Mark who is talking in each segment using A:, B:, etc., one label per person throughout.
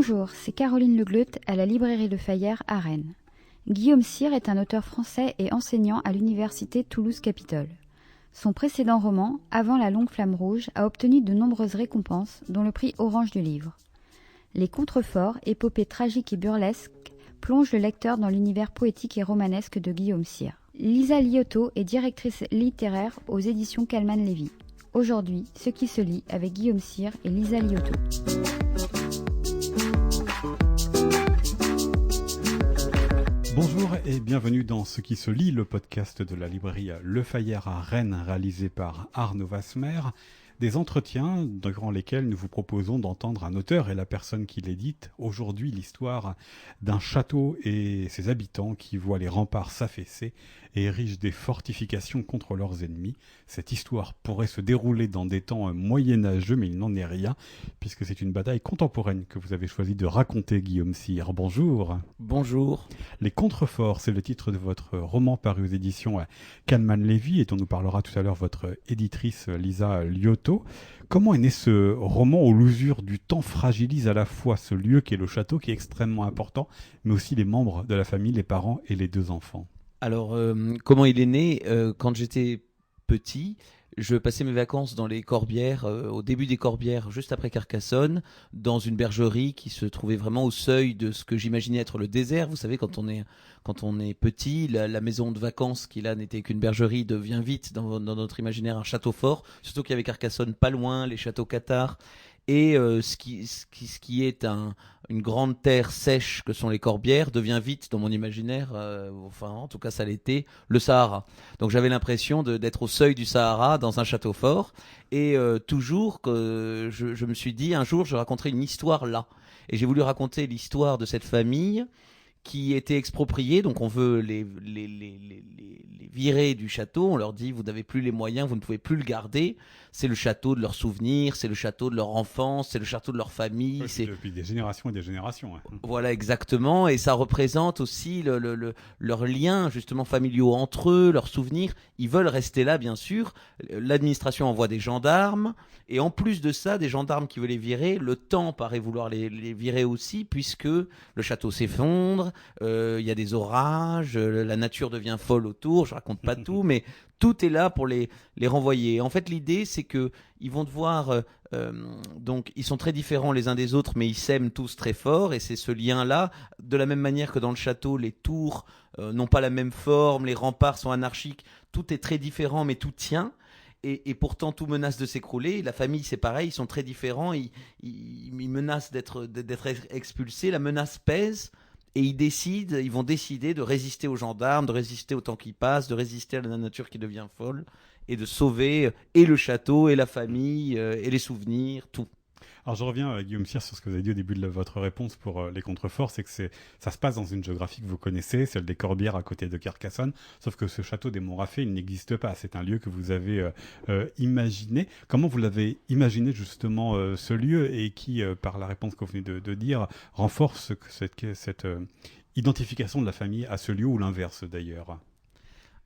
A: Bonjour, c'est Caroline Legleut à la librairie Le Fayère à Rennes. Guillaume Sire est un auteur français et enseignant à l'université Toulouse-Capitole. Son précédent roman, Avant la longue flamme rouge, a obtenu de nombreuses récompenses, dont le prix Orange du livre. Les contreforts, épopée tragique et burlesque, plongent le lecteur dans l'univers poétique et romanesque de Guillaume Sire. Lisa Liotto est directrice littéraire aux éditions Calman Lévy. Aujourd'hui, Ce qui se lit avec Guillaume Sire et Lisa Liotto.
B: Bonjour et bienvenue dans Ce qui se lit, le podcast de la librairie Le Fayère à Rennes, réalisé par Arnaud Vasmer. Des entretiens durant lesquels nous vous proposons d'entendre un auteur et la personne qui l'édite. Aujourd'hui, l'histoire d'un château et ses habitants qui voient les remparts s'affaisser et érigent des fortifications contre leurs ennemis. Cette histoire pourrait se dérouler dans des temps moyenâgeux, mais il n'en est rien, puisque c'est une bataille contemporaine que vous avez choisi de raconter, Guillaume Sire. Bonjour.
C: Bonjour.
B: Les contreforts, c'est le titre de votre roman paru aux éditions Calman Lévy et dont nous parlera tout à l'heure votre éditrice Lisa Liotto. Comment est né ce roman où l'usure du temps fragilise à la fois ce lieu qui est le château, qui est extrêmement important, mais aussi les membres de la famille, les parents et les deux enfants?
C: Alors, comment il est né? Quand j'étais petit, je passais mes vacances dans les Corbières, au début des Corbières, juste après Carcassonne, dans une bergerie qui se trouvait vraiment au seuil de ce que j'imaginais être le désert. Vous savez, quand on est petit, la maison de vacances qui là n'était qu'une bergerie devient vite dans notre imaginaire un château fort. Surtout qu'il y avait Carcassonne pas loin, les châteaux cathares. Et ce qui est une grande terre sèche que sont les Corbières devient vite, dans mon imaginaire, enfin en tout cas ça l'était, le Sahara. Donc j'avais l'impression d'être au seuil du Sahara dans un château fort. Et toujours que je me suis dit, un jour je raconterai une histoire là. Et j'ai voulu raconter l'histoire de cette famille qui était expropriée, donc on veut les virer du château, on leur dit vous n'avez plus les moyens, vous ne pouvez plus le garder, c'est le château de leurs souvenirs, c'est le château de leur enfance, c'est le château de leur famille.
B: Oui, c'est depuis des générations et des générations. Hein.
C: Voilà, exactement, et ça représente aussi leurs liens justement familiaux entre eux, leurs souvenirs, ils veulent rester là bien sûr, l'administration envoie des gendarmes, et en plus de ça, des gendarmes qui veulent les virer, le temps paraît vouloir les virer aussi, puisque le château s'effondre, il y a des orages, la nature devient folle autour, je raconte pas tout, mais tout est là pour les renvoyer. En fait, l'idée, c'est que ils vont devoir, donc ils sont très différents les uns des autres, mais ils s'aiment tous très fort, et c'est ce lien-là, de la même manière que dans le château, les tours n'ont pas la même forme, les remparts sont anarchiques, tout est très différent, mais tout tient. Et pourtant tout menace de s'écrouler. La famille c'est pareil, ils sont très différents, ils menacent d'être expulsés, la menace pèse et ils vont décider de résister aux gendarmes, de résister au temps qui passe, de résister à la nature qui devient folle et de sauver et le château et la famille et les souvenirs, tout.
B: Alors je reviens, Guillaume Sire, sur ce que vous avez dit au début de votre réponse pour les contreforts, c'est que ça se passe dans une géographie que vous connaissez, celle des Corbières à côté de Carcassonne, sauf que ce château des Montrafait, il n'existe pas. C'est un lieu que vous avez imaginé. Comment vous l'avez imaginé justement ce lieu et qui, par la réponse que vous venez de dire, renforce cette identification de la famille à ce lieu ou l'inverse d'ailleurs?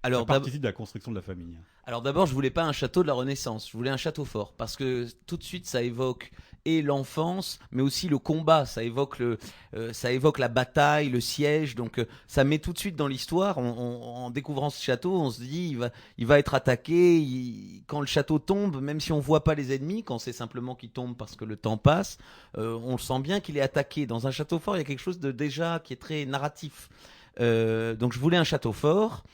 B: Ça participe de la construction de la famille.
C: Alors d'abord, je voulais pas un château de la Renaissance, je voulais un château fort, parce que tout de suite ça évoque et l'enfance, mais aussi le combat, ça évoque la bataille, le siège, donc ça met tout de suite dans l'histoire. En découvrant ce château, on se dit il va être attaqué, quand le château tombe, même si on voit pas les ennemis, quand c'est simplement qu'il tombe parce que le temps passe, on le sent bien qu'il est attaqué. Dans un château fort, il y a quelque chose de déjà qui est très narratif. Donc je voulais un château fort.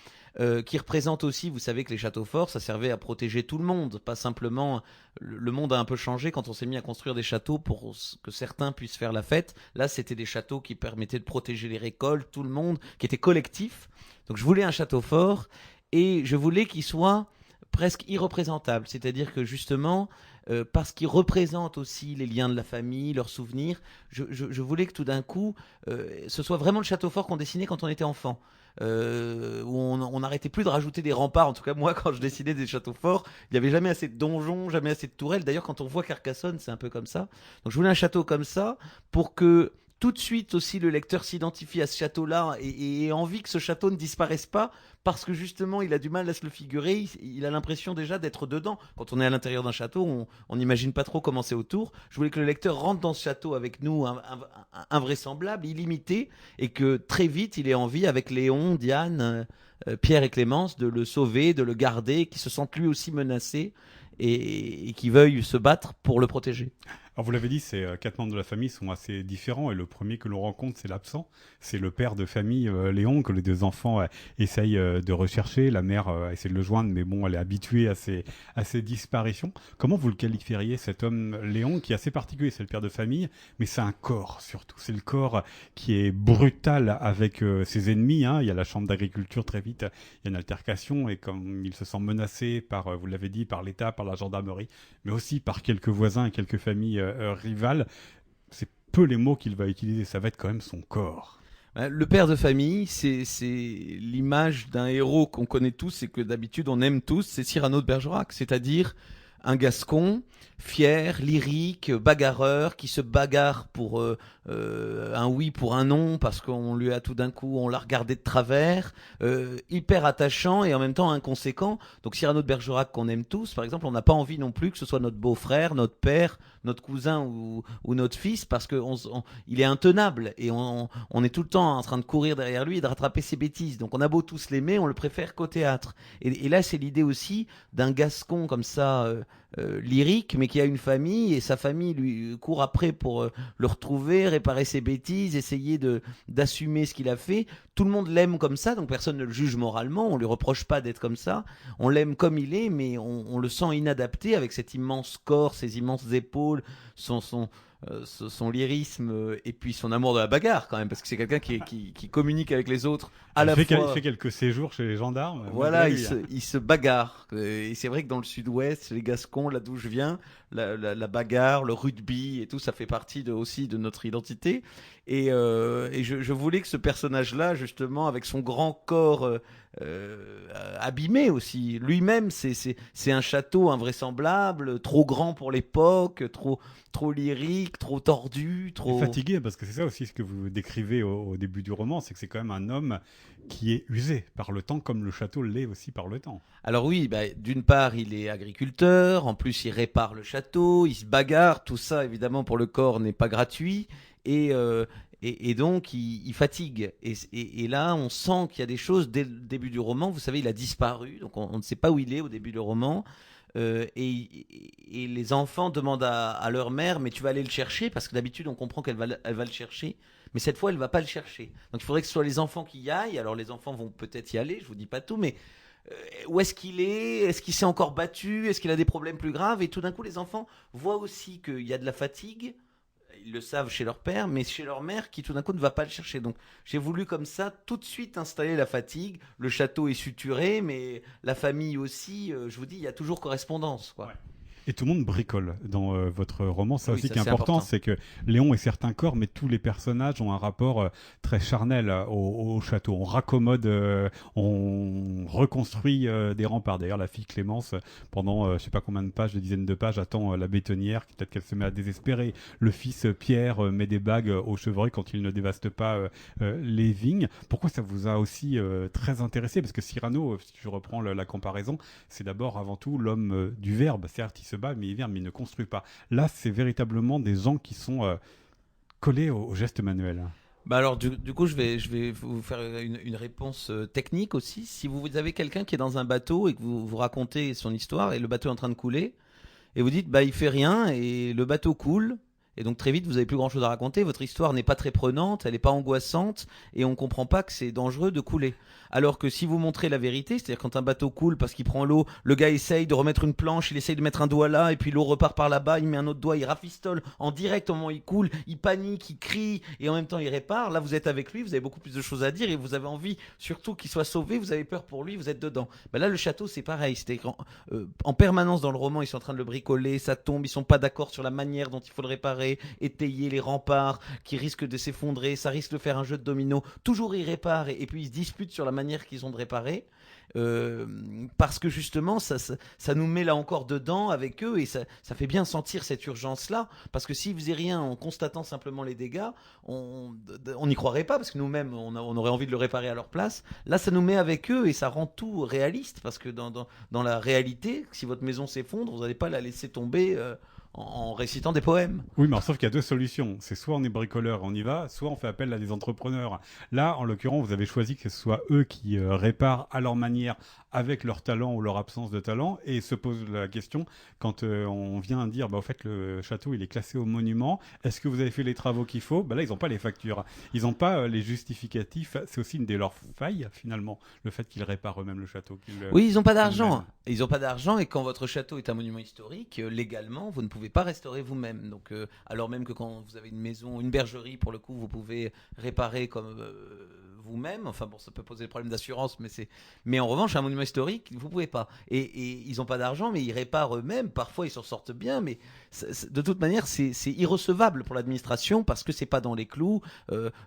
C: Qui représente aussi, vous savez que les châteaux forts, ça servait à protéger tout le monde, pas simplement. Le monde a un peu changé quand on s'est mis à construire des châteaux pour que certains puissent faire la fête. Là, c'était des châteaux qui permettaient de protéger les récoltes, tout le monde, qui étaient collectifs. Donc je voulais un château fort et je voulais qu'il soit presque irreprésentable, c'est-à-dire que justement, parce qu'il représente aussi les liens de la famille, leurs souvenirs, je voulais que tout d'un coup, ce soit vraiment le château fort qu'on dessinait quand on était enfant. Où on n'arrêtait plus de rajouter des remparts. En tout cas, moi, quand je dessinais des châteaux forts, il n'y avait jamais assez de donjons, jamais assez de tourelles. D'ailleurs, quand on voit Carcassonne, c'est un peu comme ça. Donc, je voulais un château comme ça pour que tout de suite aussi le lecteur s'identifie à ce château-là et a envie que ce château ne disparaisse pas parce que justement il a du mal à se le figurer, il a l'impression déjà d'être dedans. Quand on est à l'intérieur d'un château, on n'imagine pas trop comment c'est autour. Je voulais que le lecteur rentre dans ce château avec nous, invraisemblable, illimité, et que très vite il ait envie avec Léon, Diane, Pierre et Clémence de le sauver, de le garder, qu'il se sente lui aussi menacé et qu'il veuille se battre pour le protéger.
B: Alors vous l'avez dit, ces 4 membres de la famille sont assez différents et le premier que l'on rencontre, c'est l'absent. C'est le père de famille, Léon, que les 2 enfants essayent de rechercher. La mère essaie de le joindre, mais bon, elle est habituée à ces disparitions. Comment vous le qualifieriez, cet homme, Léon, qui est assez particulier? C'est le père de famille, mais c'est un corps surtout. C'est le corps qui est brutal avec ses ennemis. Hein. Il y a la chambre d'agriculture, très vite, il y a une altercation et comme il se sent menacé par, vous l'avez dit, par l'État, par la gendarmerie, mais aussi par quelques voisins et quelques familles rivales, c'est peu les mots qu'il va utiliser, ça va être quand même son corps.
C: Le père de famille, c'est l'image d'un héros qu'on connaît tous et que d'habitude on aime tous, c'est Cyrano de Bergerac, c'est-à-dire un Gascon fier, lyrique, bagarreur, qui se bagarre pour un oui, pour un non, parce qu'on lui a tout d'un coup, on l'a regardé de travers, hyper attachant et en même temps inconséquent. Donc Cyrano de Bergerac qu'on aime tous, par exemple, on n'a pas envie non plus que ce soit notre beau-frère, notre père, notre cousin ou notre fils, parce qu'il est intenable et on est tout le temps en train de courir derrière lui et de rattraper ses bêtises. Donc on a beau tous l'aimer, on le préfère qu'au théâtre. Et là, c'est l'idée aussi d'un Gascon comme ça, lyrique, mais qui a une famille et sa famille lui court après pour le retrouver, réparer ses bêtises, essayer d'assumer ce qu'il a fait. Tout le monde l'aime comme ça, donc personne ne le juge moralement, on lui reproche pas d'être comme ça. On l'aime comme il est, mais on le sent inadapté avec cet immense corps, ses immenses épaules, son lyrisme et puis son amour de la bagarre quand même, parce que c'est quelqu'un qui communique avec les autres à la fois.
B: Il fait quelques séjours chez les gendarmes.
C: Voilà, il se bagarre. Et c'est vrai que dans le sud-ouest, les Gascons, là d'où je viens, la bagarre, le rugby et tout, ça fait partie aussi de notre identité. Et je voulais que ce personnage-là, justement, avec son grand corps abîmé aussi, lui-même, c'est un château invraisemblable, trop grand pour l'époque, trop lyrique, trop tordu, trop
B: fatigué, parce que c'est ça aussi ce que vous décrivez au début du roman, c'est que c'est quand même un homme qui est usé par le temps, comme le château l'est aussi par le temps.
C: Alors oui, d'une part, il est agriculteur, en plus il répare le château, il se bagarre, tout ça évidemment pour le corps n'est pas gratuit, et donc il fatigue. Et là, on sent qu'il y a des choses dès le début du roman. Vous savez, il a disparu, donc on ne sait pas où il est au début du roman. Et les enfants demandent à leur mère, mais tu vas aller le chercher, parce que d'habitude on comprend elle va le chercher, mais cette fois elle va pas le chercher. Donc il faudrait que ce soit les enfants qui y aillent. Alors les enfants vont peut-être y aller, je vous dis pas tout, mais où est-ce qu'il est? Est-ce qu'il s'est encore battu? Est-ce qu'il a des problèmes plus graves? Et tout d'un coup les enfants voient aussi qu'il y a de la fatigue. Ils le savent chez leur père, mais chez leur mère qui tout d'un coup ne va pas le chercher. Donc j'ai voulu comme ça tout de suite installer la fatigue. Le château est suturé, mais la famille aussi. Je vous dis, il y a toujours correspondance, quoi.
B: Ouais. Et tout le monde bricole dans votre roman. Ça
C: Oui,
B: aussi
C: ça,
B: qui est
C: c'est
B: important,
C: important.
B: c'est que Léon est certes un corps, mais tous les personnages ont un rapport très charnel au château. On raccommode, on reconstruit des remparts. D'ailleurs, la fille Clémence, pendant je sais pas combien de pages, des dizaines de pages, attend la bétonnière, peut-être qu'elle se met à désespérer. Le fils Pierre met des bagues au chevreuil quand il ne dévaste pas les vignes. Pourquoi ça vous a aussi très intéressé? Parce que Cyrano, si je reprends la comparaison, c'est d'abord avant tout l'homme du verbe. Certes, il se bat, mais il ne construit pas. Là, c'est véritablement des gens qui sont collés au geste manuel.
C: Bah alors du coup je vais vous faire une réponse technique aussi. Si vous avez quelqu'un qui est dans un bateau et que vous racontez son histoire et le bateau est en train de couler et vous dites bah il fait rien et le bateau coule. Et donc très vite, vous avez plus grand chose à raconter. Votre histoire n'est pas très prenante, elle n'est pas angoissante, et on comprend pas que c'est dangereux de couler. Alors que si vous montrez la vérité, c'est-à-dire quand un bateau coule parce qu'il prend l'eau, le gars essaye de remettre une planche, il essaye de mettre un doigt là, et puis l'eau repart par là-bas, il met un autre doigt, il rafistole en direct au moment où il coule, il panique, il crie, et en même temps il répare. Là, vous êtes avec lui, vous avez beaucoup plus de choses à dire, et vous avez envie surtout qu'il soit sauvé, vous avez peur pour lui, vous êtes dedans. Bah là, le château, c'est pareil. C'est en permanence dans le roman, ils sont en train de le bricoler, ça tombe, ils sont pas d'accord sur la manière dont il faut le réparer, étayer les remparts qui risquent de s'effondrer, ça risque de faire un jeu de domino. Toujours ils réparent et puis ils se disputent sur la manière qu'ils ont de réparer. parce que justement ça nous met là encore dedans avec eux et ça fait bien sentir cette urgence-là, parce que s'ils faisaient rien en constatant simplement les dégâts, on n'y croirait pas, parce que nous-mêmes on aurait envie de le réparer à leur place. Là ça nous met avec eux et ça rend tout réaliste, parce que dans la réalité, si votre maison s'effondre, vous n'allez pas la laisser tomber en récitant des poèmes.
B: Oui, mais sauf qu'il y a deux solutions. C'est soit on est bricoleur, on y va, soit on fait appel à des entrepreneurs. Là, en l'occurrence, vous avez choisi que ce soit eux qui réparent à leur manière, avec leur talent ou leur absence de talent, et se pose la question, quand on vient dire, au fait, le château, il est classé au monument, est-ce que vous avez fait les travaux qu'il faut ? Là, ils n'ont pas les factures. Ils n'ont pas les justificatifs. C'est aussi une de leurs failles, finalement, le fait qu'ils réparent eux-mêmes le château.
C: Oui, ils n'ont pas d'argent. Ils n'ont pas d'argent, et quand votre château est un monument historique, légalement, vous ne pouvez pas restaurer vous-même. Donc, alors même que quand vous avez une maison, une bergerie, pour le coup, vous pouvez réparer comme vous-même. Enfin bon, ça peut poser des problèmes d'assurance, mais en revanche, un monument historique, vous pouvez pas. Et ils n'ont pas d'argent, mais ils réparent eux-mêmes. Parfois, ils s'en sortent bien, mais de toute manière, c'est irrecevable pour l'administration, parce que c'est pas dans les clous.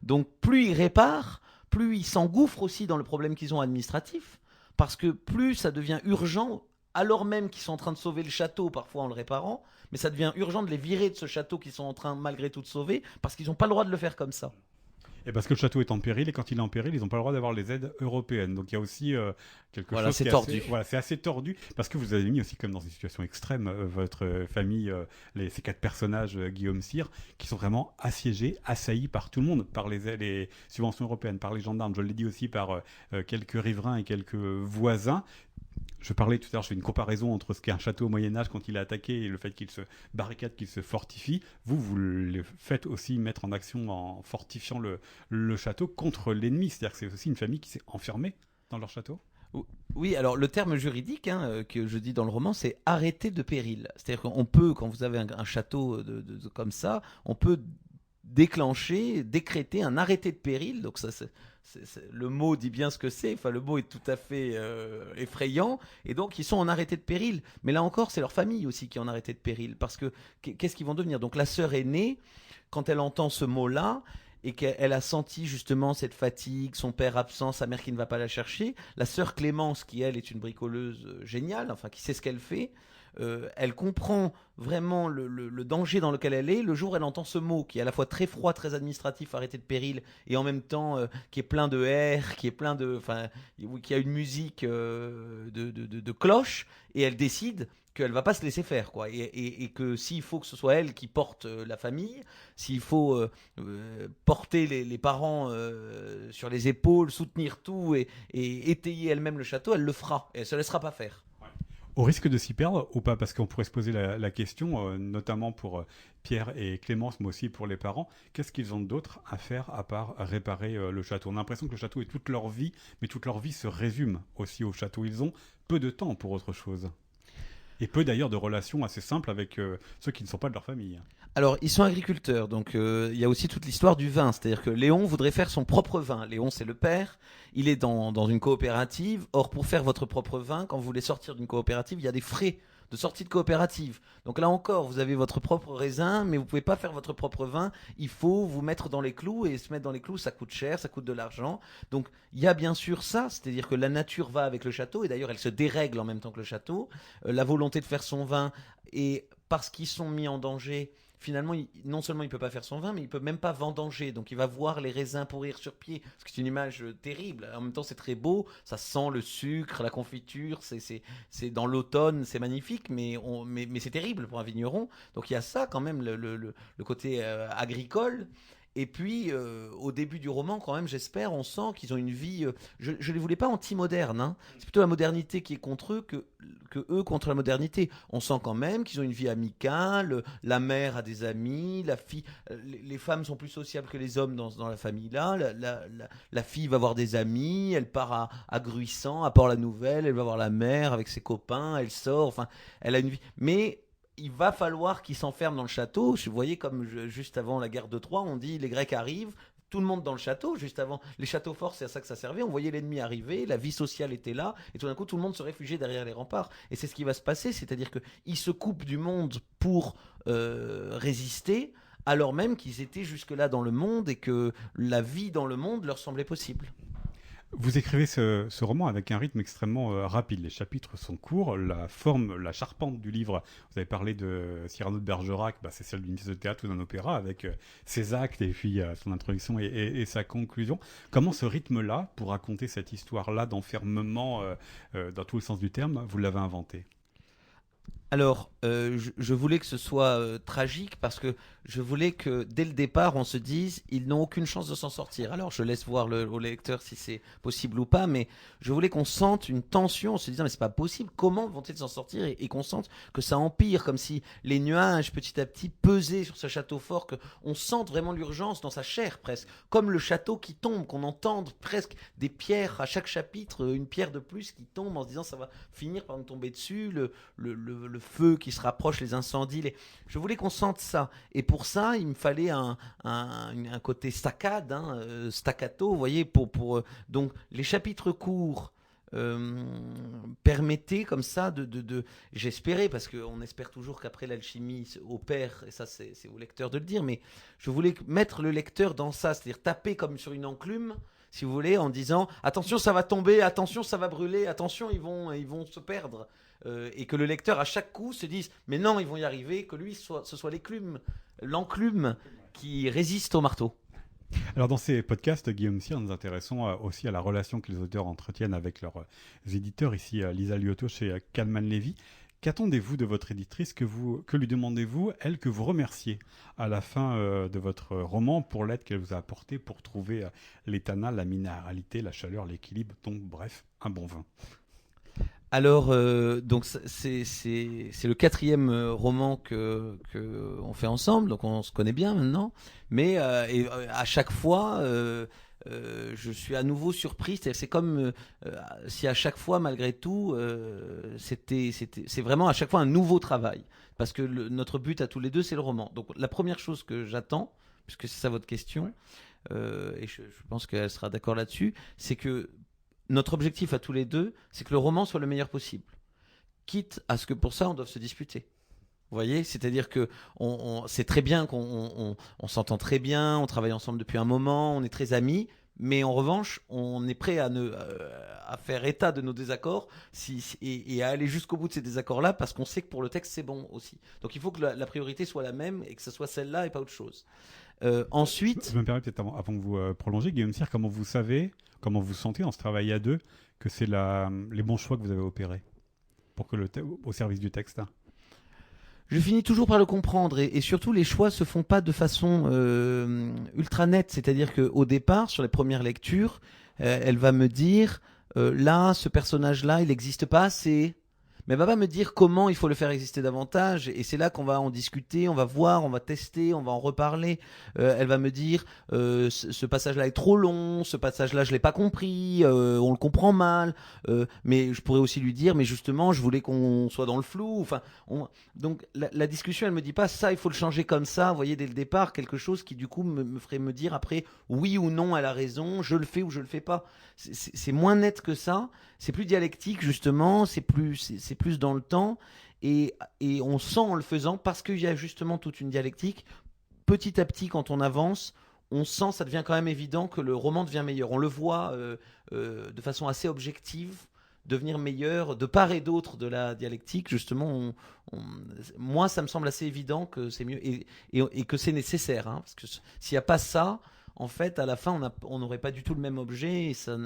C: Donc, plus ils réparent, plus ils s'engouffrent aussi dans le problème qu'ils ont administratif, parce que plus ça devient urgent, alors même qu'ils sont en train de sauver le château, parfois en le réparant, mais ça devient urgent de les virer de ce château qu'ils sont en train malgré tout de sauver, parce qu'ils n'ont pas le droit de le faire comme ça.
B: Et parce que le château est en péril, et quand il est en péril, ils n'ont pas le droit d'avoir les aides européennes. Donc il y a aussi quelque chose
C: c'est
B: qui est
C: tordu.
B: c'est assez tordu, parce que vous avez mis aussi comme dans une situation extrême votre famille, ces 4 personnages, Guillaume Cyr, qui sont vraiment assiégés, assaillis par tout le monde, par les subventions européennes, par les gendarmes, je l'ai dit aussi, par quelques riverains et quelques voisins. Je parlais tout à l'heure, je fais une comparaison entre ce qu'est un château au Moyen-Âge quand il est attaqué et le fait qu'il se barricade, qu'il se fortifie. Vous le faites aussi mettre en action en fortifiant le château contre l'ennemi. C'est-à-dire que c'est aussi une famille qui s'est enfermée dans leur château.
C: Oui, alors le terme juridique que je dis dans le roman, c'est arrêté de péril. C'est-à-dire qu'on peut, quand vous avez un château comme ça, on peut décréter un arrêté de péril. Donc ça, le mot dit bien ce que c'est. Enfin, le mot est tout à fait effrayant. Et donc, ils sont en arrêté de péril. Mais là encore, c'est leur famille aussi qui est en arrêté de péril. Parce que qu'est-ce qu'ils vont devenir ? Donc, la sœur aînée, quand elle entend ce mot-là, et qu'elle a senti justement cette fatigue, son père absent, sa mère qui ne va pas la chercher, la sœur Clémence, qui elle est une bricoleuse géniale, enfin qui sait ce qu'elle fait, elle comprend vraiment le danger dans lequel elle est le jour où elle entend ce mot qui est à la fois très froid, très administratif, arrêté de péril, et en même temps qui est plein de airs, qui a une musique de cloches, et elle décide qu'elle va pas se laisser faire, quoi, et que s'il faut que ce soit elle qui porte la famille, s'il faut porter les parents sur les épaules, soutenir tout et étayer elle-même le château, elle le fera, et elle se laissera pas faire.
B: Au risque de s'y perdre ou pas, parce qu'on pourrait se poser la question, notamment pour Pierre et Clémence, mais aussi pour les parents, qu'est-ce qu'ils ont d'autre à faire à part réparer le château ? On a l'impression que le château est toute leur vie, mais toute leur vie se résume aussi au château. Ils ont peu de temps pour autre chose. Et peu d'ailleurs de relations assez simples avec ceux qui ne sont pas de leur famille.
C: Alors, ils sont agriculteurs, donc il y a aussi toute l'histoire du vin. C'est-à-dire que Léon voudrait faire son propre vin. Léon, c'est le père. Il est dans une coopérative. Or, pour faire votre propre vin, quand vous voulez sortir d'une coopérative, il y a des frais de sortie de coopérative. Donc là encore, vous avez votre propre raisin, mais vous ne pouvez pas faire votre propre vin. Il faut vous mettre dans les clous, et se mettre dans les clous, ça coûte cher, ça coûte de l'argent. Donc il y a bien sûr ça, c'est-à-dire que la nature va avec le château, et d'ailleurs elle se dérègle en même temps que le château. La volonté de faire son vin, et parce qu'ils sont mis en danger, finalement, non seulement il ne peut pas faire son vin, mais il ne peut même pas vendanger. Donc il va voir les raisins pourrir sur pied. Ce qui est une image terrible. En même temps, c'est très beau. Ça sent le sucre, la confiture. C'est dans l'automne, c'est magnifique, mais c'est terrible pour un vigneron. Donc il y a ça quand même, le côté agricole. Et puis, au début du roman, quand même, j'espère, on sent qu'ils ont une vie... je ne les voulais pas anti-modernes. Hein. C'est plutôt la modernité qui est contre eux que eux contre la modernité. On sent quand même qu'ils ont une vie amicale, la mère a des amis, la fille... les femmes sont plus sociables que les hommes dans la famille-là. La fille va voir des amis, elle part à Gruissant, à Port-la-Nouvelle, elle va voir la mère avec ses copains, elle sort, enfin, elle a une vie... Mais... il va falloir qu'ils s'enferment dans le château. Vous voyez, comme juste avant la guerre de Troie, on dit les Grecs arrivent, tout le monde dans le château. Juste avant, les châteaux forts, c'est à ça que ça servait. On voyait l'ennemi arriver, la vie sociale était là, et tout d'un coup, tout le monde se réfugiait derrière les remparts. Et c'est ce qui va se passer, c'est-à-dire qu'ils se coupent du monde pour résister, alors même qu'ils étaient jusque-là dans le monde et que la vie dans le monde leur semblait possible.
B: Vous écrivez ce roman avec un rythme extrêmement rapide. Les chapitres sont courts, la forme, la charpente du livre. Vous avez parlé de Cyrano de Bergerac, c'est celle d'une pièce de théâtre ou d'un opéra avec ses actes et puis son introduction et sa conclusion. Comment ce rythme-là, pour raconter cette histoire-là d'enfermement dans tout le sens du terme, vous l'avez inventé?
C: Alors, je voulais que ce soit tragique parce que je voulais que dès le départ, on se dise ils n'ont aucune chance de s'en sortir. Alors, je laisse voir au lecteur si c'est possible ou pas, mais je voulais qu'on sente une tension en se disant mais c'est pas possible, comment vont-ils s'en sortir et qu'on sente que ça empire, comme si les nuages petit à petit pesaient sur ce château fort, qu'on sente vraiment l'urgence dans sa chair presque, comme le château qui tombe, qu'on entende presque des pierres à chaque chapitre, une pierre de plus qui tombe en se disant ça va finir par nous tomber dessus, le feu qui se rapproche, les incendies. Je voulais qu'on sente ça. Et pour ça, il me fallait un côté staccade, staccato, vous voyez, donc les chapitres courts permettaient comme ça j'espérais, parce qu'on espère toujours qu'après l'alchimie opère, et ça c'est au lecteur de le dire, mais je voulais mettre le lecteur dans ça, c'est-à-dire taper comme sur une enclume, si vous voulez, en disant attention ça va tomber, attention ça va brûler, attention ils vont se perdre. Et que le lecteur à chaque coup se dise mais non ils vont y arriver, que lui ce soit l'enclume qui résiste au marteau.
B: Alors dans ces podcasts, Guillaume Cyr, nous nous intéressons aussi à la relation que les auteurs entretiennent avec leurs éditeurs. Ici, Lisa Liotto chez Calman Levy. Qu'attendez-vous de votre éditrice? Que lui demandez-vous, elle, que vous remerciez à la fin de votre roman pour l'aide qu'elle vous a apportée pour trouver l'éthanat, la minéralité, la chaleur, l'équilibre, donc bref, un bon vin?
C: Alors, donc c'est le quatrième roman que on fait ensemble, donc on se connaît bien maintenant. Mais à chaque fois, je suis à nouveau surpris. C'est comme si à chaque fois, malgré tout, c'est vraiment à chaque fois un nouveau travail, parce que notre but à tous les deux, c'est le roman. Donc la première chose que j'attends, puisque c'est ça votre question, et je pense qu'elle sera d'accord là-dessus, c'est que notre objectif à tous les deux, c'est que le roman soit le meilleur possible. Quitte à ce que pour ça, on doive se disputer. Vous voyez, c'est-à-dire que c'est très bien qu'on s'entend très bien, on travaille ensemble depuis un moment, on est très amis, mais en revanche, on est prêt à faire état de nos désaccords et à aller jusqu'au bout de ces désaccords-là, parce qu'on sait que pour le texte, c'est bon aussi. Donc il faut que la priorité soit la même et que ce soit celle-là et pas autre chose. Ensuite...
B: Je me permets peut-être avant que vous prolongez, Guillaume Cyr, comment vous savez, comment vous sentez dans ce travail à deux, que c'est les bons choix que vous avez opérés pour que au service du texte?
C: Je finis toujours par le comprendre, et surtout les choix se font pas de façon ultra nette, c'est-à-dire qu'au départ, sur les premières lectures, elle va me dire là, ce personnage-là, il n'existe pas assez. Mais elle va pas me dire comment il faut le faire exister davantage, et c'est là qu'on va en discuter, on va voir, on va tester, on va en reparler. Elle va me dire ce passage-là est trop long, ce passage-là je l'ai pas compris, on le comprend mal. Mais je pourrais aussi lui dire mais justement je voulais qu'on soit dans le flou. Enfin, donc la discussion elle me dit pas ça il faut le changer comme ça. Vous voyez dès le départ quelque chose qui du coup me ferait me dire après oui ou non elle a raison, je le fais ou je le fais pas. C'est moins net que ça. C'est plus dialectique justement, c'est plus dans le temps, et on sent en le faisant, parce qu'il y a justement toute une dialectique, petit à petit quand on avance, on sent, ça devient quand même évident que le roman devient meilleur. On le voit de façon assez objective devenir meilleur de part et d'autre de la dialectique. Justement, moi ça me semble assez évident que c'est mieux et que c'est nécessaire, hein, parce que s'il n'y a pas ça, en fait, à la fin, on n'aurait pas du tout le même objet et ça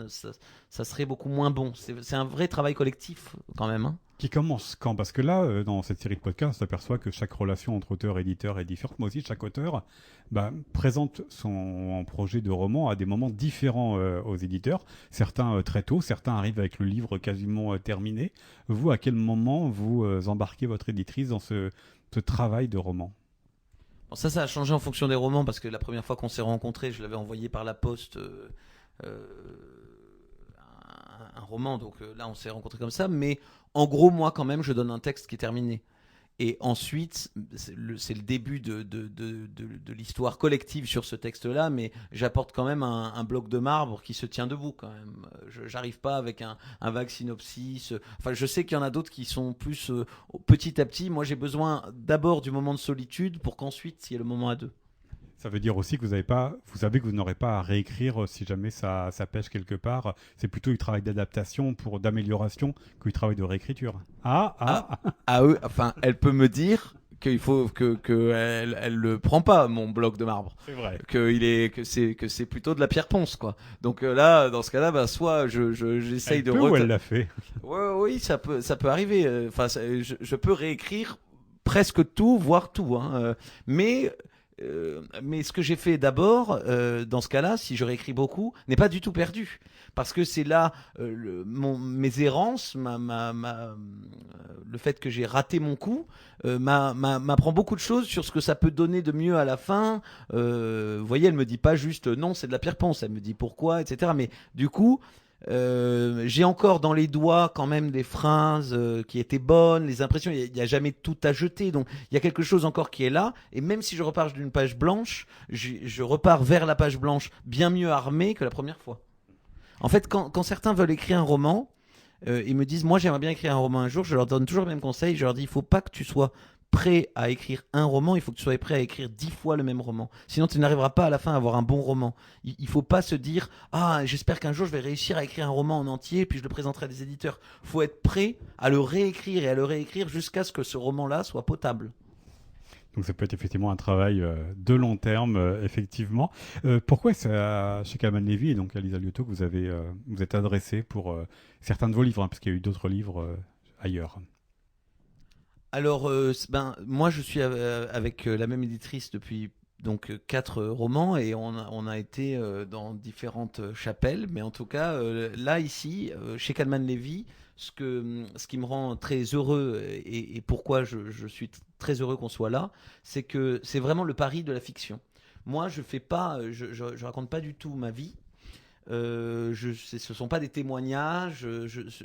C: serait beaucoup moins bon. C'est un vrai travail collectif, quand même. Hein.
B: Qui commence quand? Parce que là, dans cette série de podcasts, on s'aperçoit que chaque relation entre auteur et éditeur est différente. Moi aussi, chaque auteur présente son projet de roman à des moments différents aux éditeurs. Certains très tôt, certains arrivent avec le livre quasiment terminé. Vous, à quel moment vous embarquez votre éditrice dans ce travail de roman?
C: Bon, ça a changé en fonction des romans, parce que la première fois qu'on s'est rencontrés, je l'avais envoyé par la poste un roman, donc là on s'est rencontrés comme ça, mais en gros moi quand même je donne un texte qui est terminé. Et ensuite, c'est le début de l'histoire collective sur ce texte-là, mais j'apporte quand même un bloc de marbre qui se tient debout quand même. J'arrive pas avec un vague synopsis. Enfin, je sais qu'il y en a d'autres qui sont plus petit à petit. Moi, j'ai besoin d'abord du moment de solitude pour qu'ensuite il y ait le moment à deux.
B: Ça veut dire aussi que vous savez que vous n'aurez pas à réécrire si jamais ça pêche quelque part. C'est plutôt du travail d'adaptation, d'amélioration, que du travail de réécriture.
C: Enfin, elle peut me dire qu'il faut que elle le prend pas, mon bloc de marbre.
B: C'est vrai.
C: Que c'est plutôt de la pierre ponce, quoi. Donc là, dans ce cas-là, soit j'essaye de
B: ou elle l'a fait.
C: Oui, ça peut arriver. Enfin, je peux réécrire presque tout, voire tout, hein. Mais ce que j'ai fait d'abord, dans ce cas-là, si je réécris beaucoup, n'est pas du tout perdu. Parce que c'est là mes errances, le fait que j'ai raté mon coup, m'apprend beaucoup de choses sur ce que ça peut donner de mieux à la fin. Vous voyez, elle me dit pas juste non, c'est de la pierre ponce, elle me dit pourquoi, etc. Mais du coup, j'ai encore dans les doigts quand même des phrases qui étaient bonnes, les impressions, il n'y a jamais tout à jeter, donc il y a quelque chose encore qui est là, et même si je repars d'une page blanche, je repars vers la page blanche bien mieux armé que la première fois. En fait, quand certains veulent écrire un roman, ils me disent, moi j'aimerais bien écrire un roman un jour, je leur donne toujours le même conseil, je leur dis, il ne faut pas que tu sois prêt à écrire un roman, il faut que tu sois prêt à écrire 10 fois le même roman. Sinon, tu n'arriveras pas à la fin à avoir un bon roman. Il ne faut pas se dire « Ah, j'espère qu'un jour, je vais réussir à écrire un roman en entier, puis je le présenterai à des éditeurs. » Il faut être prêt à le réécrire et à le réécrire jusqu'à ce que ce roman-là soit potable.
B: Donc ça peut être effectivement un travail de long terme, effectivement. Pourquoi c'est chez Calman Levy et donc à Lisa Liotto que vous êtes adressé pour certains de vos livres, hein, parce qu'il y a eu d'autres livres ailleurs?
C: Alors, moi, je suis avec la même éditrice depuis donc 4 romans et on a été dans différentes chapelles. Mais en tout cas, là, ici, chez Calman Levy, ce qui me rend très heureux et pourquoi je suis très heureux qu'on soit là, c'est que c'est vraiment le pari de la fiction. Moi, je raconte pas du tout ma vie. Ce sont pas des témoignages,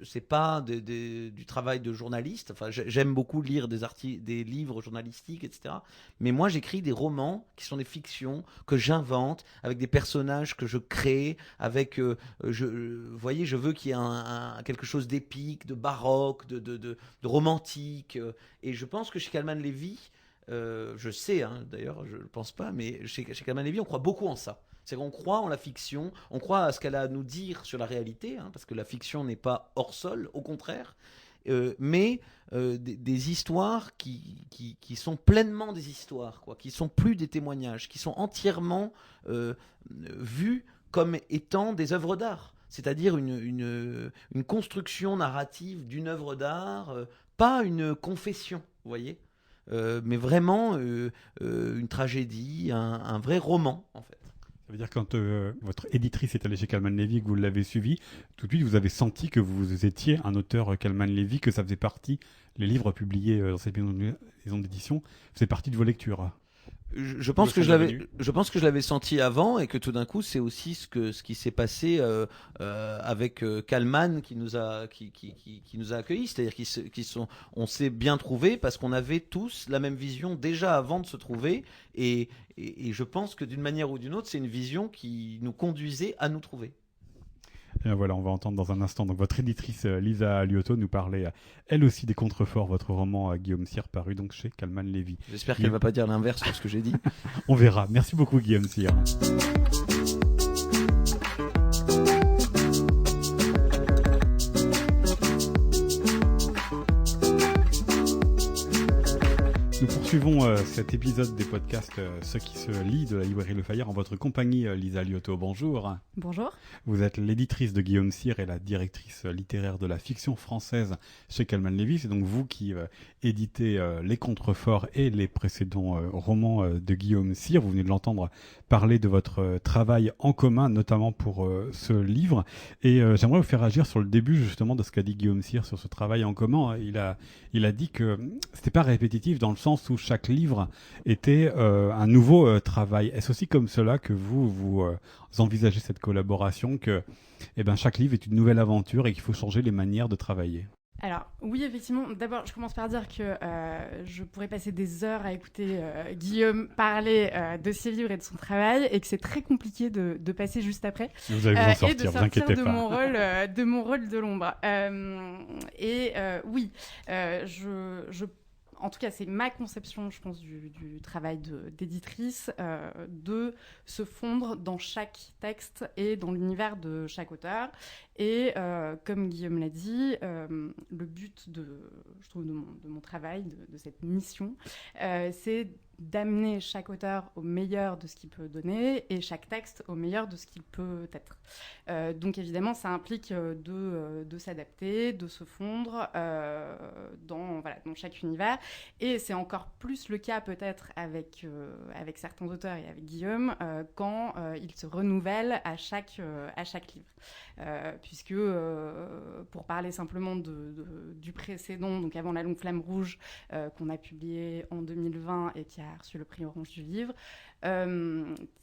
C: c'est pas du travail de journaliste. Enfin, j'aime beaucoup lire des livres journalistiques, etc. Mais moi, j'écris des romans qui sont des fictions que j'invente avec des personnages que je crée. Vous voyez, je veux qu'il y ait quelque chose d'épique, de baroque, de romantique. Et je pense que chez Calman Levy, je sais, hein, d'ailleurs, je ne pense pas, mais chez Calman Levy, on croit beaucoup en ça. C'est qu'on croit en la fiction, on croit à ce qu'elle a à nous dire sur la réalité, hein, parce que la fiction n'est pas hors sol, au contraire, mais des histoires qui sont pleinement des histoires, quoi, qui sont plus des témoignages, qui sont entièrement vues comme étant des œuvres d'art, c'est-à-dire une construction narrative d'une œuvre d'art, pas une confession, vous voyez, mais vraiment une tragédie, un vrai roman, en fait.
B: Ça veut dire que quand votre éditrice est allée chez Calman Levy et que vous l'avez suivi, tout de suite vous avez senti que vous étiez un auteur Calman Levy, que ça faisait partie, les livres publiés dans cette maison d'édition, faisaient partie de vos lectures.
C: Je pense que je l'avais senti avant et que tout d'un coup c'est aussi ce qui s'est passé avec Calman qui nous a accueillis, c'est-à-dire on s'est bien trouvé parce qu'on avait tous la même vision déjà avant de se trouver et je pense que d'une manière ou d'une autre c'est une vision qui nous conduisait à nous trouver.
B: Et voilà, on va entendre dans un instant donc votre éditrice Lisa Liotto nous parler elle aussi des contreforts, votre roman Guillaume Cyr paru donc chez Calman Levy.
C: J'espère qu'elle va pas dire l'inverse de ce que j'ai dit.
B: On verra. Merci beaucoup Guillaume Cyr. Nous poursuivons cet épisode des podcasts Ce qui se lit de la librairie Le Fayard en votre compagnie, Lisa Liotto. Bonjour.
A: Bonjour.
B: Vous êtes l'éditrice de Guillaume Cyr et la directrice littéraire de la fiction française chez Calman Levy. C'est donc vous qui éditez Les Contreforts et les précédents romans de Guillaume Cyr. Vous venez de l'entendre parler de votre travail en commun, notamment pour ce livre. Et j'aimerais vous faire agir sur le début justement de ce qu'a dit Guillaume Cyr sur ce travail en commun. Il a dit que c'était pas répétitif dans le sens où chaque livre était un nouveau travail. Est-ce aussi comme cela que vous envisagez cette collaboration, que chaque livre est une nouvelle aventure et qu'il faut changer les manières de travailler?
D: Alors, oui, effectivement. D'abord, je commence par dire que je pourrais passer des heures à écouter Guillaume parler de ses livres et de son travail et que c'est très compliqué de passer juste après.
B: Vous allez vous en sortir,
D: et de
B: vous inquiétez
D: sortir
B: pas.
D: de mon rôle de l'ombre. Oui, en tout cas, c'est ma conception, je pense, du travail d'éditrice, de se fondre dans chaque texte et dans l'univers de chaque auteur. Et comme Guillaume l'a dit, le but, je trouve, de mon travail, de cette mission, c'est d'amener chaque auteur au meilleur de ce qu'il peut donner et chaque texte au meilleur de ce qu'il peut être. Donc évidemment, ça implique de s'adapter, de se fondre dans chaque univers. Et c'est encore plus le cas peut-être avec certains auteurs et avec Guillaume quand il se renouvelle à chaque livre. Puisque, pour parler simplement du précédent, donc avant La Longue Flamme Rouge, qu'on a publié en 2020 et qui a reçu le prix Orange du Livre,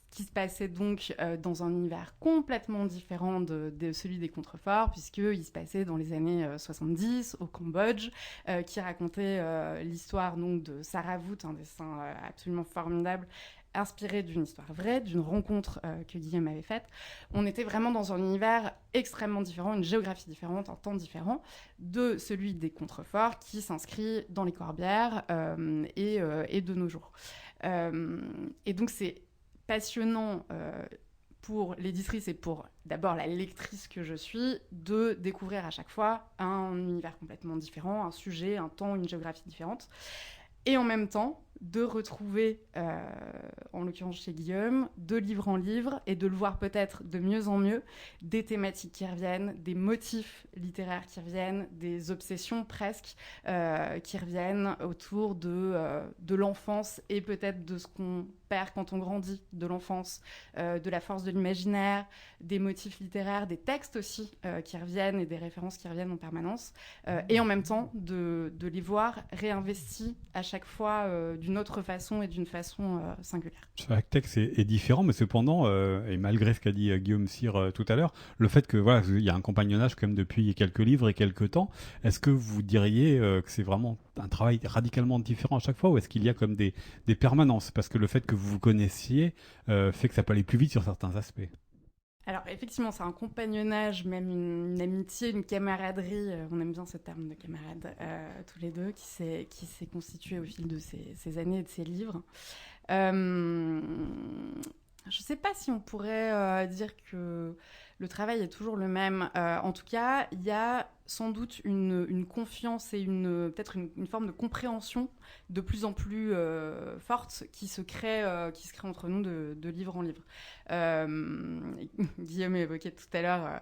D: qui se passait donc dans un univers complètement différent de celui des Contreforts, puisqu'il se passait dans les années 70 au Cambodge, qui racontait l'histoire donc, de Saravout, un dessin absolument formidable, inspiré d'une histoire vraie, d'une rencontre que Guillaume avait faite. On était vraiment dans un univers extrêmement différent, une géographie différente, un temps différent de celui des Contreforts qui s'inscrit dans les Corbières et de nos jours. Et donc c'est passionnant pour l'éditrice et pour d'abord la lectrice que je suis de découvrir à chaque fois un univers complètement différent, un sujet, un temps, une géographie différente. Et en même temps, de retrouver, en l'occurrence chez Guillaume, de livre en livre, et de le voir peut-être de mieux en mieux, des thématiques qui reviennent, des motifs littéraires qui reviennent, des obsessions presque qui reviennent autour de l'enfance et peut-être de ce qu'on perd quand on grandit, de l'enfance, de la force de l'imaginaire, des motifs littéraires, des textes aussi qui reviennent et des références qui reviennent en permanence, et en même temps de les voir réinvestis à chaque fois d'une autre façon et d'une façon singulière.
B: Chaque texte est différent, mais cependant, et malgré ce qu'a dit Guillaume Cyr tout à l'heure, le fait que voilà, il y a un compagnonnage quand même depuis quelques livres et quelques temps, est-ce que vous diriez que c'est vraiment un travail radicalement différent à chaque fois, ou est-ce qu'il y a comme des permanences? Parce que le fait que vous vous connaissiez fait que ça peut aller plus vite sur certains aspects.
D: Alors effectivement, c'est un compagnonnage, même une amitié, une camaraderie, on aime bien ce terme de camarade, tous les deux, qui s'est constitué au fil de ces années et de ces livres. Je ne sais pas si on pourrait dire que le travail est toujours le même. En tout cas, il y a sans doute une confiance et peut-être une forme de compréhension de plus en plus forte qui se crée entre nous de livre en livre. Guillaume évoquait tout à l'heure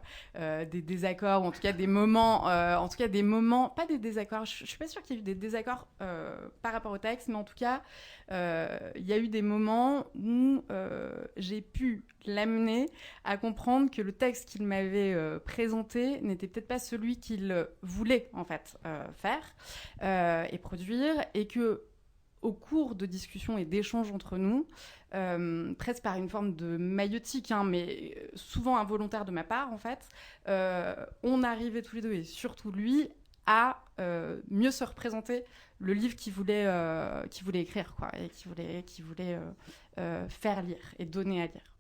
D: des désaccords, ou en tout cas des moments, pas des désaccords, je ne suis pas sûre qu'il y ait eu des désaccords par rapport au texte, mais en tout cas, il y a eu des moments où j'ai pu l'amener à comprendre que le texte qu'il m'avait présenté n'était peut-être pas celui qu'il voulait en fait faire et produire, et que au cours de discussions et d'échanges entre nous, presque par une forme de maïeutique, mais souvent involontaire de ma part en fait, on arrivait tous les deux, et surtout lui, à mieux se représenter le livre qu'il voulait écrire, quoi, et qu'il voulait faire lire et donner à lire.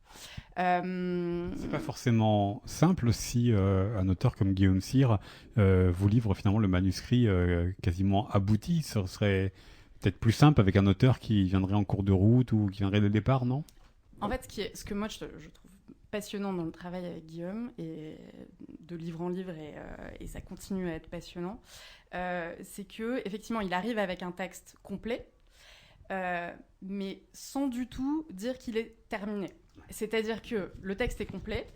B: C'est pas forcément simple si un auteur comme Guillaume Cyr vous livre finalement le manuscrit quasiment abouti. Ce serait peut-être plus simple avec un auteur qui viendrait en cours de route ou qui viendrait de départ, non? En
D: fait, ce que moi je trouve passionnant dans le travail avec Guillaume, et de livre en livre, et ça continue à être passionnant, c'est que effectivement il arrive avec un texte complet, mais sans du tout dire qu'il est terminé. C'est-à-dire que le texte est complet,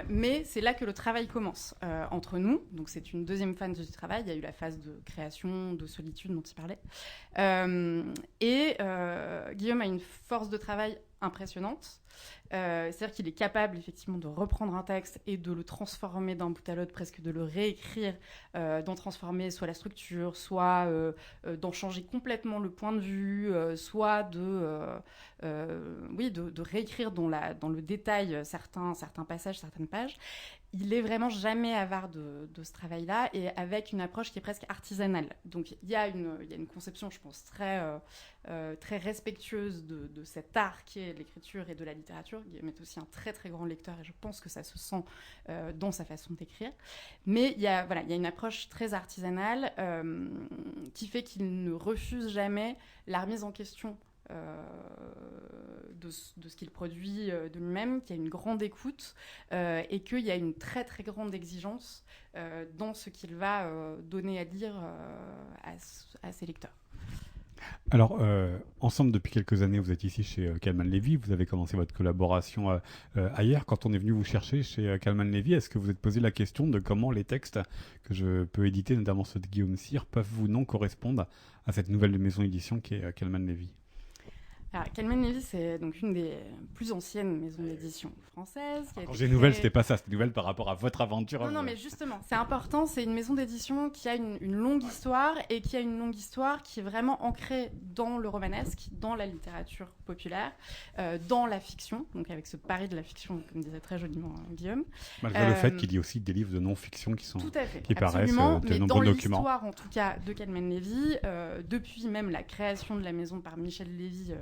D: mais c'est là que le travail commence entre nous. Donc c'est une deuxième phase du travail. Il y a eu la phase de création, de solitude dont il parlait. Guillaume a une force de travail impressionnante. C'est-à-dire qu'il est capable effectivement de reprendre un texte et de le transformer d'un bout à l'autre, presque de le réécrire, d'en transformer soit la structure, soit d'en changer complètement le point de vue, soit de réécrire dans le détail certains passages, certaines pages. il est vraiment jamais avare de ce travail-là, et avec une approche qui est presque artisanale. Donc il y a une conception, je pense, très respectueuse de cet art qui est l'écriture et de la littérature. Guillaume est aussi un très très grand lecteur, et je pense que ça se sent dans sa façon d'écrire. Mais il y a une approche très artisanale qui fait qu'il ne refuse jamais la remise en question de ce qu'il produit de lui-même, qu'il y a une grande écoute et qu'il y a une très très grande exigence dans ce qu'il va donner à lire à ses lecteurs.
B: Alors, ensemble, depuis quelques années, vous êtes ici chez Calman Levy. Vous avez commencé votre collaboration ailleurs. Quand on est venu vous chercher chez Calman Levy, est-ce que vous vous êtes posé la question de comment les textes que je peux éditer, notamment ceux de Guillaume Cyr, peuvent ou non correspondre à cette nouvelle maison d'édition qui est Calman Levy?
D: Alors, Calman Levy, c'est donc une des plus anciennes maisons d'édition françaises.
B: Quand j'ai nouvelle, c'était pas ça, c'était nouvelle par rapport à votre aventure.
D: Non, mais justement, c'est important. C'est une maison d'édition qui a une longue histoire, et qui a une longue histoire qui est vraiment ancrée dans le romanesque, dans la littérature populaire, dans la fiction, donc avec ce pari de la fiction, comme disait très joliment Guillaume.
B: Malgré le fait qu'il y ait aussi des livres de non-fiction qui
D: tout à fait,
B: qui paraissent de
D: mais
B: nombreux
D: dans
B: documents.
D: l'histoire, en tout cas, de Calman Levy, depuis même la création de la maison par Michel Lévy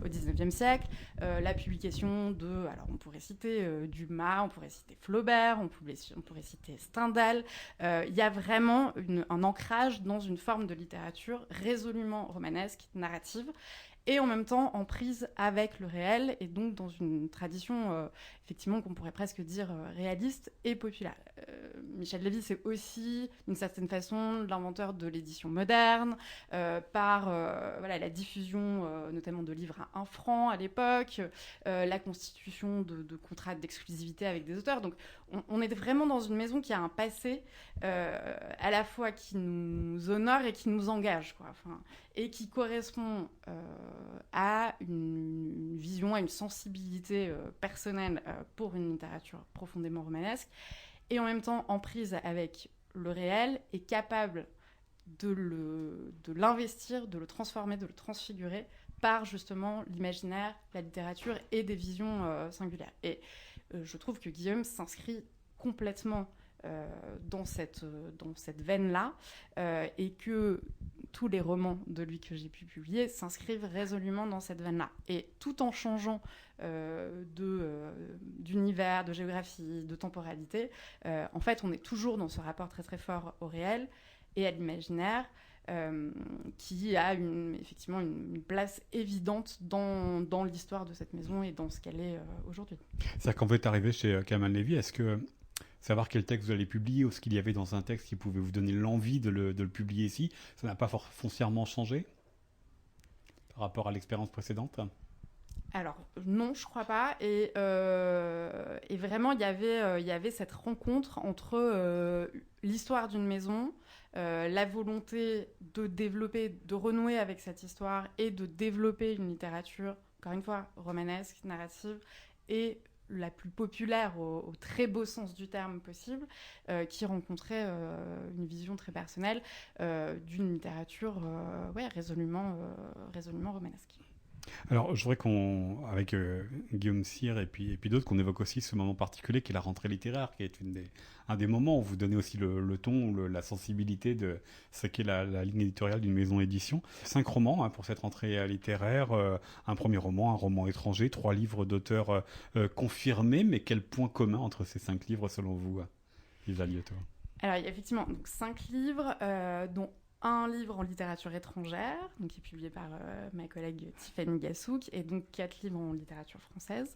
D: au XIXe siècle, la publication de, alors on pourrait citer Dumas, on pourrait citer Flaubert, on pourrait citer Stendhal. Il y a vraiment un ancrage dans une forme de littérature résolument romanesque, narrative, et en même temps en prise avec le réel, et donc dans une tradition effectivement qu'on pourrait presque dire réaliste et populaire. Michel Lévy, c'est aussi d'une certaine façon l'inventeur de l'édition moderne, par la diffusion notamment de livres à 1 franc à l'époque, la constitution de contrats d'exclusivité avec des auteurs. Donc on est vraiment dans une maison qui a un passé à la fois qui nous honore et qui nous engage, quoi. Et qui correspond à une vision, à une sensibilité personnelle pour une littérature profondément romanesque, et en même temps en prise avec le réel, et capable de l'investir, de le transformer, de le transfigurer par justement l'imaginaire, la littérature et des visions singulières. Et je trouve que Guillaume s'inscrit complètement dans cette veine-là, et que tous les romans de lui que j'ai pu publier s'inscrivent résolument dans cette veine-là. Et tout en changeant d'univers, de géographie, de temporalité, en fait, on est toujours dans ce rapport très très fort au réel et à l'imaginaire, qui a effectivement une place évidente dans l'histoire de cette maison et dans ce qu'elle est aujourd'hui.
B: C'est-à-dire, quand vous êtes arrivé chez Calman Levy, est-ce que savoir quel texte vous allez publier, ou ce qu'il y avait dans un texte qui pouvait vous donner l'envie de le publier ici, ça n'a pas foncièrement changé par rapport à l'expérience précédente?
D: Alors non, je crois pas. Et vraiment, il y avait cette rencontre entre l'histoire d'une maison, la volonté de développer, de renouer avec cette histoire, et de développer une littérature, encore une fois, romanesque, narrative, et la plus populaire au très beau sens du terme possible, qui rencontrait une vision très personnelle d'une littérature résolument romanesque.
B: Alors, je voudrais avec Guillaume Cyr et puis d'autres, qu'on évoque aussi ce moment particulier qui est la rentrée littéraire, qui est un des moments où vous donnez aussi le ton, la sensibilité de ce qu'est la ligne éditoriale d'une maison d'édition. 5 romans pour cette rentrée littéraire, un premier roman, un roman étranger, 3 livres d'auteurs confirmés, mais quel point commun entre ces 5 livres selon vous, Lisa Liotto?
D: Alors, il y a effectivement donc 5 livres, dont un livre en littérature étrangère, donc qui est publié par ma collègue Tiffany Gassouk, et donc 4 livres en littérature française.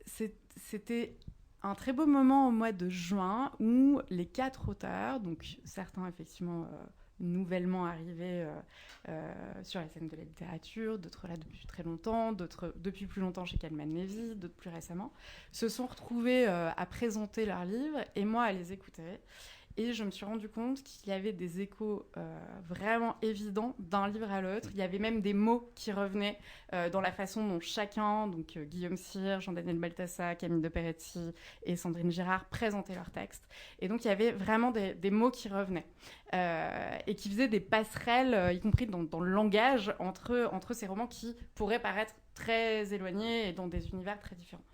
D: C'était un très beau moment au mois de juin où les 4 auteurs, donc certains effectivement nouvellement arrivés sur la scène de la littérature, d'autres là depuis très longtemps, d'autres depuis plus longtemps chez Calman Levy, d'autres plus récemment, se sont retrouvés à présenter leurs livres et moi à les écouter. Et je me suis rendu compte qu'il y avait des échos vraiment évidents d'un livre à l'autre. Il y avait même des mots qui revenaient dans la façon dont chacun, donc Guillaume Cyr, Jean-Daniel Balthassa, Camille de Peretti et Sandrine Girard, présentaient leurs textes. Et donc il y avait vraiment des mots qui revenaient et qui faisaient des passerelles, y compris dans le langage, entre ces romans qui pourraient paraître très éloignés et dans des univers très différents.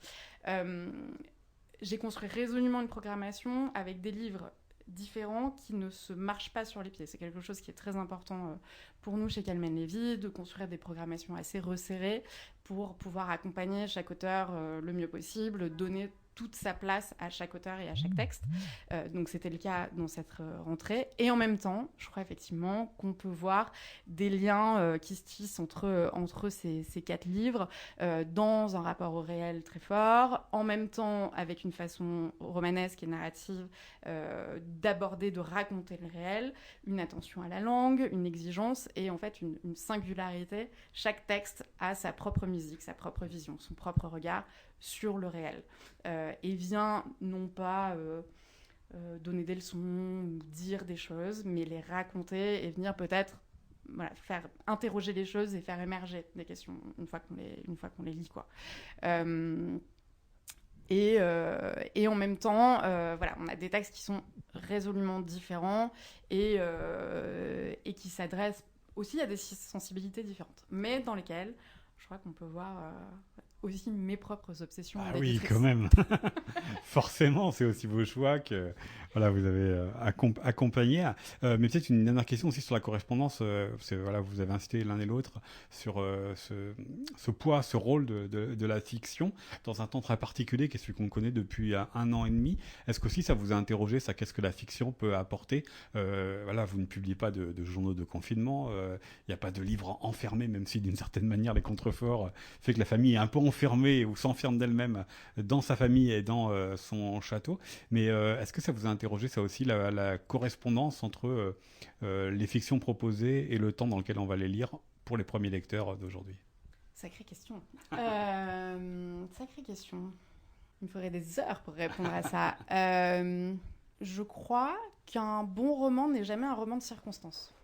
D: J'ai construit résolument une programmation avec des livres différents qui ne se marchent pas sur les pieds. C'est quelque chose qui est très important pour nous chez Calman Levy, de construire des programmations assez resserrées pour pouvoir accompagner chaque auteur le mieux possible, donner toute sa place à chaque auteur et à chaque texte. Donc c'était le cas dans cette rentrée. Et en même temps, je crois effectivement qu'on peut voir des liens qui se tissent entre ces 4 livres dans un rapport au réel très fort, en même temps avec une façon romanesque et narrative d'aborder, de raconter le réel, une attention à la langue, une exigence et en fait une singularité. Chaque texte a sa propre musique, sa propre vision, son propre regard sur le réel. Et vient non pas donner des leçons ou dire des choses, mais les raconter et venir peut-être faire interroger les choses et faire émerger des questions une fois qu'on les lit, quoi. Et en même temps, on a des textes qui sont résolument différents et qui s'adressent aussi à des sensibilités différentes, mais dans lesquelles je crois qu'on peut voir aussi mes propres obsessions.
B: Ah oui, quand même. Forcément, c'est aussi vos choix que vous avez accompagné. Mais peut-être une dernière question aussi sur la correspondance. Vous avez incité l'un et l'autre sur ce poids, ce rôle de la fiction dans un temps très particulier, qui est celui qu'on connaît depuis 1 an et demi. Est-ce qu'aussi ça vous a interrogé, ça, qu'est-ce que la fiction peut apporter? Vous ne publiez pas de journaux de confinement. Il n'y a pas de livres enfermés, même si d'une certaine manière les contreforts fait que la famille est un peu enfermée ou s'enferme d'elle-même dans sa famille et dans son château. Mais est-ce que ça vous a interrogé, ça aussi, la correspondance entre les fictions proposées et le temps dans lequel on va les lire pour les premiers lecteurs d'aujourd'hui?
D: Sacrée question. Sacrée question. Il me faudrait des heures pour répondre à ça. Je crois qu'un bon roman n'est jamais un roman de circonstance,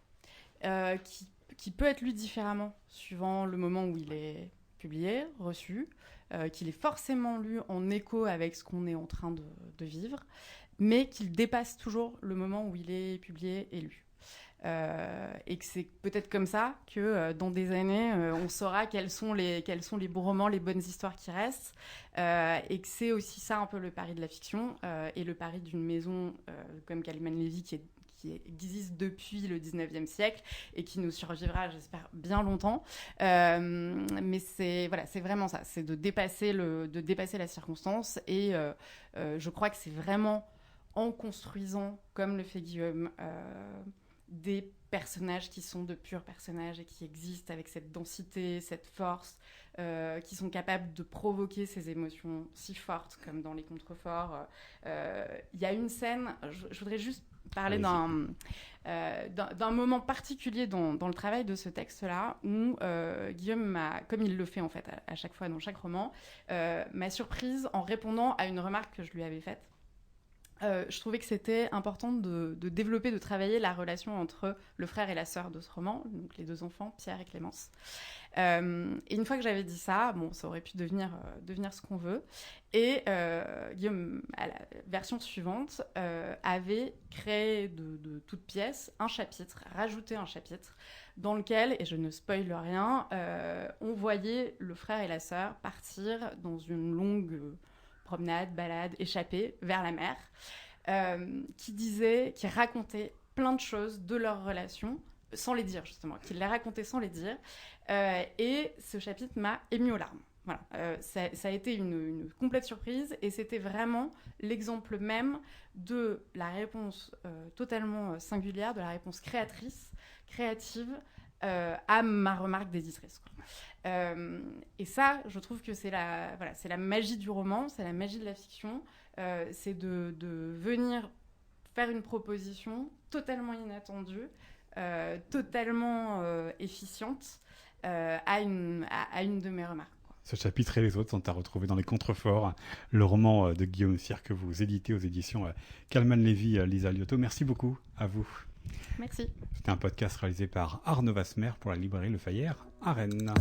D: qui peut être lu différemment suivant le moment où il est publié, reçu, qu'il est forcément lu en écho avec ce qu'on est en train de vivre, mais qu'il dépasse toujours le moment où il est publié et lu. Et que c'est peut-être comme ça que dans des années, on saura quels sont les bons romans, les bonnes histoires qui restent, et que c'est aussi ça un peu le pari de la fiction, et le pari d'une maison comme Calman Levy qui existe depuis le 19e siècle et qui nous survivra, j'espère, bien longtemps. Mais c'est vraiment ça, c'est de dépasser la circonstance. Et je crois que c'est vraiment en construisant, comme le fait Guillaume, des personnages qui sont de purs personnages et qui existent avec cette densité, cette force, qui sont capables de provoquer ces émotions si fortes comme dans les contreforts. Il y a une scène, je voudrais juste parler d'un moment particulier dans le travail de ce texte-là, où Guillaume comme il le fait en fait à chaque fois dans chaque roman, m'a surprise en répondant à une remarque que je lui avais faite. Je trouvais que c'était important de développer, de travailler la relation entre le frère et la sœur de ce roman, donc les 2 enfants, Pierre et Clémence. Et une fois que j'avais dit ça, ça aurait pu devenir ce qu'on veut. Et Guillaume, à la version suivante, avait créé de toutes pièces un chapitre, rajouté un chapitre, dans lequel, et je ne spoile rien, on voyait le frère et la sœur partir dans une longue promenade, balade, échappée vers la mer, qui racontait plein de choses de leur relation, sans les dire justement, qui les racontait sans les dire, et ce chapitre m'a émue aux larmes. Voilà. Ça a été une complète surprise, et c'était vraiment l'exemple même de la réponse totalement singulière, de la réponse créative à ma remarque d'éditrice. Et ça, je trouve que c'est la magie du roman, c'est la magie de la fiction, c'est de venir faire une proposition totalement inattendue, totalement efficiente à une de mes remarques.
B: Ce chapitre et les autres sont à retrouver dans Les Contreforts, le roman de Guillaume Sire que vous éditez aux éditions Calman Levy, Lisa Liotto. Merci beaucoup à vous.
D: Merci.
B: C'était un podcast réalisé par Arnaud Vasmer pour la librairie Le Fayère à Rennes.